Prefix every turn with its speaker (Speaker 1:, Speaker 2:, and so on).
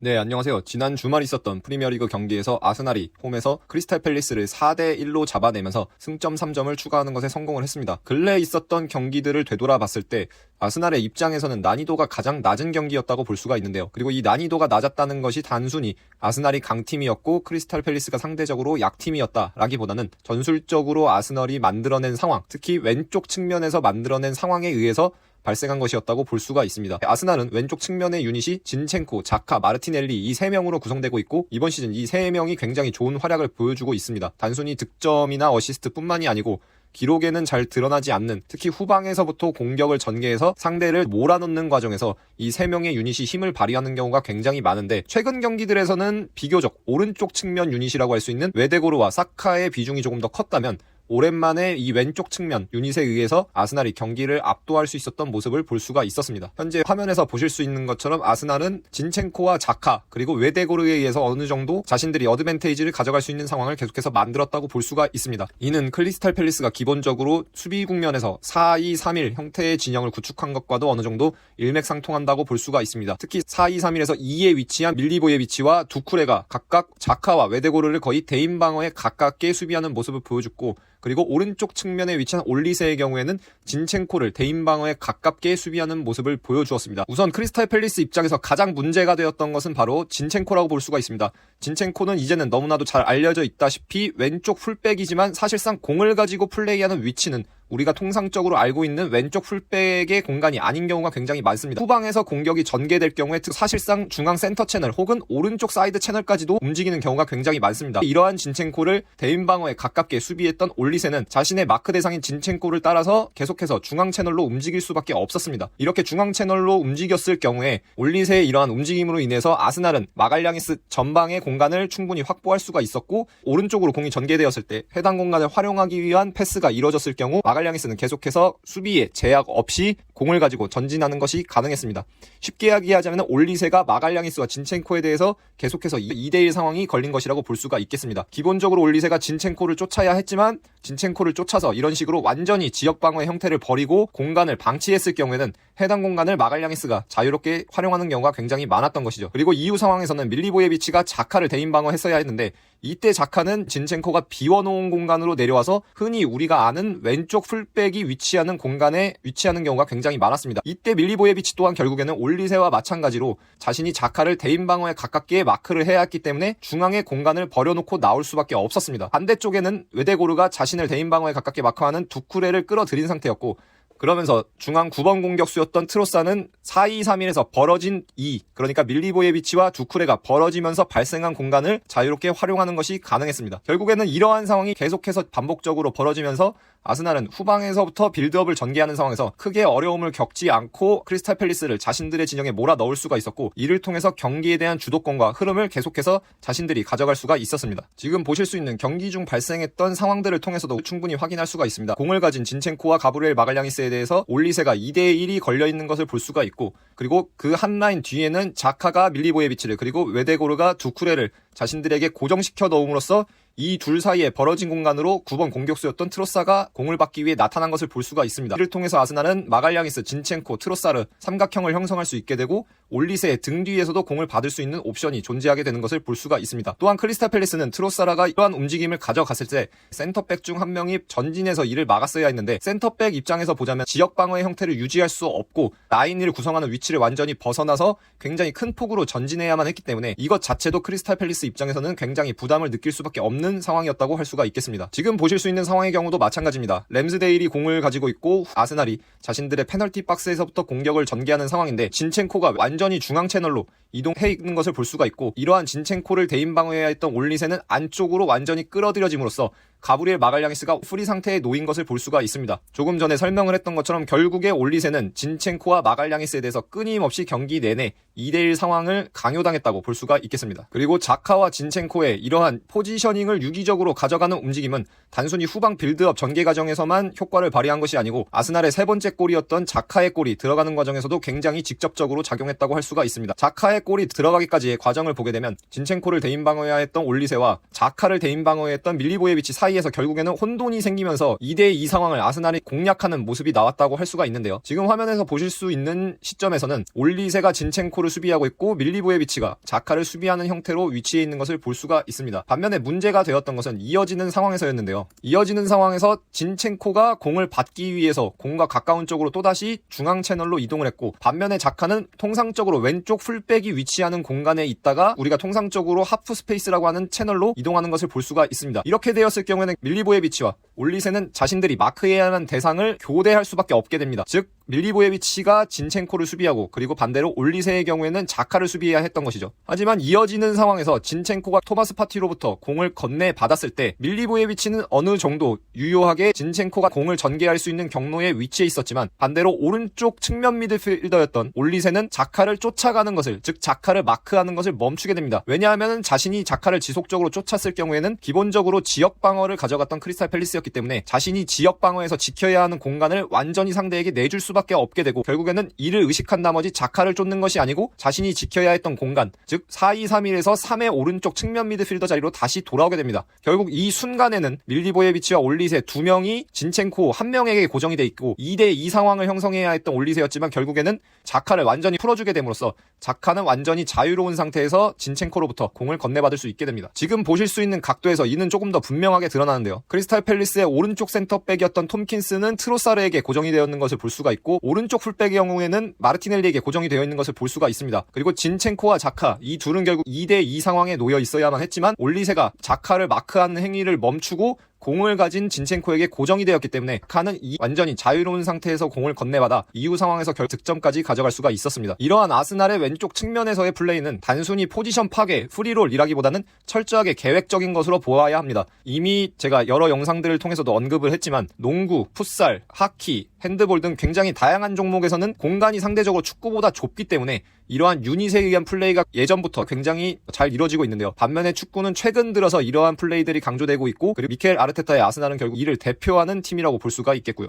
Speaker 1: 네, 안녕하세요. 지난 주말 있었던 프리미어리그 경기에서 아스날이 홈에서 크리스탈 팰리스를 4대1로 잡아내면서 승점 3점을 추가하는 것에 성공을 했습니다. 근래 있었던 경기들을 되돌아봤을 때 아스날의 입장에서는 난이도가 가장 낮은 경기였다고 볼 수가 있는데요. 그리고 이 난이도가 낮았다는 것이 단순히 아스날이 강팀이었고 크리스탈 팰리스가 상대적으로 약팀이었다라기보다는 전술적으로 아스날이 만들어낸 상황, 특히 왼쪽 측면에서 만들어낸 상황에 의해서 발생한 것이었다고 볼 수가 있습니다. 아스날은 왼쪽 측면의 유닛이 진첸코, 자카, 마르티넬리 이 3명으로 구성되고 있고 이번 시즌 이 3명이 굉장히 좋은 활약을 보여주고 있습니다. 단순히 득점이나 어시스트뿐만이 아니고 기록에는 잘 드러나지 않는, 특히 후방에서부터 공격을 전개해서 상대를 몰아넣는 과정에서 이 3명의 유닛이 힘을 발휘하는 경우가 굉장히 많은데, 최근 경기들에서는 비교적 오른쪽 측면 유닛이라고 할 수 있는 웨데고르와 사카의 비중이 조금 더 컸다면 오랜만에 이 왼쪽 측면 유닛에 의해서 아스날이 경기를 압도할 수 있었던 모습을 볼 수가 있었습니다. 현재 화면에서 보실 수 있는 것처럼 아스날은 진첸코와 자카 그리고 웨데고르에 의해서 어느 정도 자신들이 어드밴테이지를 가져갈 수 있는 상황을 계속해서 만들었다고 볼 수가 있습니다. 이는 크리스탈 팰리스가 기본적으로 수비 국면에서 4-2-3-1 형태의 진영을 구축한 것과도 어느 정도 일맥상통한다고 볼 수가 있습니다. 특히 4-2-3-1에서 2에 위치한 밀리보예비치와 두쿠레가 각각 자카와 웨데고르를 거의 대인 방어에 가깝게 수비하는 모습을 보여줬고, 그리고 오른쪽 측면에 위치한 올리세의 경우에는 진첸코를 대인 방어에 가깝게 수비하는 모습을 보여주었습니다. 우선 크리스탈 팰리스 입장에서 가장 문제가 되었던 것은 바로 진첸코라고 볼 수가 있습니다. 진첸코는 이제는 너무나도 잘 알려져 있다시피 왼쪽 풀백이지만 사실상 공을 가지고 플레이하는 위치는 우리가 통상적으로 알고 있는 왼쪽 풀백의 공간이 아닌 경우가 굉장히 많습니다. 후방에서 공격이 전개될 경우에 사실상 중앙 센터 채널 혹은 오른쪽 사이드 채널까지도 움직이는 경우가 굉장히 많습니다. 이러한 진첸코를 대인 방어에 가깝게 수비했던 올리세는 자신의 마크 대상인 진첸코를 따라서 계속해서 중앙 채널로 움직일 수밖에 없었습니다. 이렇게 중앙 채널로 움직였을 경우에 올리세의 이러한 움직임으로 인해서 아스날은 마갈량이스 전방의 공간을 충분히 확보할 수가 있었고, 오른쪽으로 공이 전개되었을 때 해당 공간을 활용하기 위한 패스가 이뤄졌을 경우 마갈량이스는 계속해서 수비에 제약 없이 공을 가지고 전진하는 것이 가능했습니다. 쉽게 이야기하자면 올리세가 마갈량이스와 진첸코에 대해서 계속해서 2대1 상황이 걸린 것이라고 볼 수가 있겠습니다. 기본적으로 올리세가 진첸코를 쫓아야 했지만 진첸코를 쫓아서 이런 식으로 완전히 지역방어의 형태를 버리고 공간을 방치했을 경우에는 해당 공간을 마갈량이스가 자유롭게 활용하는 경우가 굉장히 많았던 것이죠. 그리고 이후 상황에서는 밀리보예비치가 자카를 대인 방어했어야 했는데 이때 자카는 진첸코가 비워놓은 공간으로 내려와서 흔히 우리가 아는 왼쪽 풀백이 위치하는 공간에 위치하는 경우가 굉장히 많았습니다. 이때 밀리보예비치 또한 결국에는 올리세와 마찬가지로 자신이 자카를 대인 방어에 가깝게 마크를 해야 했기 때문에 중앙에 공간을 버려놓고 나올 수밖에 없었습니다. 반대쪽에는 웨데고르가 자신을 대인 방어에 가깝게 마크하는 두쿠레를 끌어들인 상태였고, 그러면서 중앙 9번 공격수였던 트로사는 4-2-3-1에서 벌어진 2, 그러니까 밀리보예비치와 두쿠레가 벌어지면서 발생한 공간을 자유롭게 활용하는 것이 가능했습니다. 결국에는 이러한 상황이 계속해서 반복적으로 벌어지면서 아스날은 후방에서부터 빌드업을 전개하는 상황에서 크게 어려움을 겪지 않고 크리스탈 팰리스를 자신들의 진영에 몰아넣을 수가 있었고, 이를 통해서 경기에 대한 주도권과 흐름을 계속해서 자신들이 가져갈 수가 있었습니다. 지금 보실 수 있는 경기 중 발생했던 상황들을 통해서도 충분히 확인할 수가 있습니다. 공을 가진 진첸코와 가브리엘 마갈량이스에 대해서 올리세가 2대1이 걸려있는 것을 볼 수가 있고, 그리고 그 한 라인 뒤에는 자카가 밀리보예비치를 그리고 웨데고르가 두쿠레를 자신들에게 고정시켜 넣음으로써 이 둘 사이에 벌어진 공간으로 9번 공격수였던 트로사가 공을 받기 위해 나타난 것을 볼 수가 있습니다. 이를 통해서 아스날은 마갈량이스, 진첸코, 트로사르 삼각형을 형성할 수 있게 되고 올리세의 등 뒤에서도 공을 받을 수 있는 옵션이 존재하게 되는 것을 볼 수가 있습니다. 또한 크리스탈 팰리스는 트로사라가 이러한 움직임을 가져갔을 때 센터백 중 한 명이 전진해서 이를 막았어야 했는데, 센터백 입장에서 보자면 지역 방어의 형태를 유지할 수 없고 라인을 구성하는 위치를 완전히 벗어나서 굉장히 큰 폭으로 전진해야만 했기 때문에 이것 자체도 크리스탈 팰리스 입장에서는 굉장히 부담을 느낄 수밖에 없는 상황이었다고 할 수가 있겠습니다. 지금 보실 수 있는 상황의 경우도 마찬가지입니다. 램스데일이 공을 가지고 있고 아스날이 자신들의 페널티 박스에서부터 공격을 전개하는 상황인데 진첸코가 완전히 중앙 채널로 이동해 있는 것을 볼 수가 있고, 이러한 진첸코를 대인 방어해야 했던 올리세는 안쪽으로 완전히 끌어들여짐으로써 가브리엘 마갈량이스가 프리 상태에 놓인 것을 볼 수가 있습니다. 조금 전에 설명을 했던 것처럼 결국에 올리세는 진첸코와 마갈량이스에 대해서 끊임없이 경기 내내 2대1 상황을 강요당했다고 볼 수가 있겠습니다. 그리고 자카와 진첸코의 이러한 포지셔닝을 유기적으로 가져가는 움직임은 단순히 후방 빌드업 전개 과정에서만 효과를 발휘한 것이 아니고 아스날의 세 번째 골이었던 자카의 골이 들어가는 과정에서도 굉장히 직접적으로 작용했다고 할 수가 있습니다. 자카의 골이 들어가기까지의 과정을 보게 되면 진첸코를 대인 방어해야 했던 올리세와 자카를 대인 방어해야 했던 밀리보예비치 사이 사이에서 결국에는 혼돈이 생기면서 2대2 상황을 아스날이 공략하는 모습이 나왔다고 할 수가 있는데요. 지금 화면에서 보실 수 있는 시점에서는 올리세가 진첸코를 수비하고 있고 밀리보에비치가 자카를 수비하는 형태로 위치해 있는 것을 볼 수가 있습니다. 반면에 문제가 되었던 것은 이어지는 상황에서였는데요. 이어지는 상황에서 진첸코가 공을 받기 위해서 공과 가까운 쪽으로 또다시 중앙 채널로 이동을 했고, 반면에 자카는 통상적으로 왼쪽 풀백이 위치하는 공간에 있다가 우리가 통상적으로 하프 스페이스라고 하는 채널로 이동하는 것을 볼 수가 있습니다. 이렇게 되었을 경우에는 밀리보에비치와 올리세는 자신들이 마크해야 하는 대상을 교대할 수밖에 없게 됩니다. 즉 밀리보에비치가 진첸코를 수비하고, 그리고 반대로 올리세의 경우에는 자카를 수비해야 했던 것이죠. 하지만 이어지는 상황에서 진첸코가 토마스 파티로부터 공을 건네받았을 때 밀리보에비치는 어느 정도 유효하게 진첸코가 공을 전개할 수 있는 경로에 위치해 있었지만, 반대로 오른쪽 측면 미드필더였던 올리세는 자카를 쫓아가는 것을, 즉 자카를 마크하는 것을 멈추게 됩니다. 왜냐하면 자신이 자카를 지속적으로 쫓았을 경우에는 기본적으로 지역 방어를 가져갔던 크리스탈 팰리스였기 때문에 자신이 지역 방어에서 지켜야 하는 공간을 완전히 상대에게 내줄 수밖에 없게 되고, 결국에는 이를 의식한 나머지 자카를 쫓는 것이 아니고 자신이 지켜야 했던 공간, 즉 4-2-3-1에서 3의 오른쪽 측면 미드필더 자리로 다시 돌아오게 됩니다. 결국 이 순간에는 밀리보에비치와 올리세 두 명이 진첸코 한 명에게 고정이 돼 있고 2대2 상황을 형성해야 했던 올리세였지만, 결국에는 자카를 완전히 풀어주게 됨으로써 자카는 완전히 자유로운 상태에서 진첸코로부터 공을 건네받을 수 있게 됩니다. 지금 보실 수 있는 각도에서 이는 조금 더 분명하게 드러나는데요. 크리스탈 팰리스의 오른쪽 센터백이었던 톰킨스는 트로사르에게 고정이 되어 있는 것을 볼 수가 있고, 오른쪽 풀백의 경우에는 마르티넬리에게 고정이 되어 있는 것을 볼 수가 있습니다. 그리고 진첸코와 자카, 이 둘은 결국 2대2 상황에 놓여 있어야만 했지만 올리세가 자카를 마크하는 행위를 멈추고 공을 가진 진첸코에게 고정이 되었기 때문에 자카는 완전히 자유로운 상태에서 공을 건네받아 이후 상황에서 득점까지 가져갈 수가 있었습니다. 이러한 아스날의 왼쪽 측면에서의 플레이는 단순히 포지션 파괴, 프리롤이라기보다는 철저하게 계획적인 것으로 보아야 합니다. 이미 제가 여러 영상들을 통해서도 언급을 했지만 농구, 풋살, 하키, 핸드볼 등 굉장히 다양한 종목에서는 공간이 상대적으로 축구보다 좁기 때문에 이러한 유닛에 의한 플레이가 예전부터 굉장히 잘 이루어지고 있는데요. 반면에 축구는 최근 들어서 이러한 플레이들이 강조되고 있고, 그리고 미켈 아르테타의 아스날은 결국 이를 대표하는 팀이라고 볼 수가 있겠고요.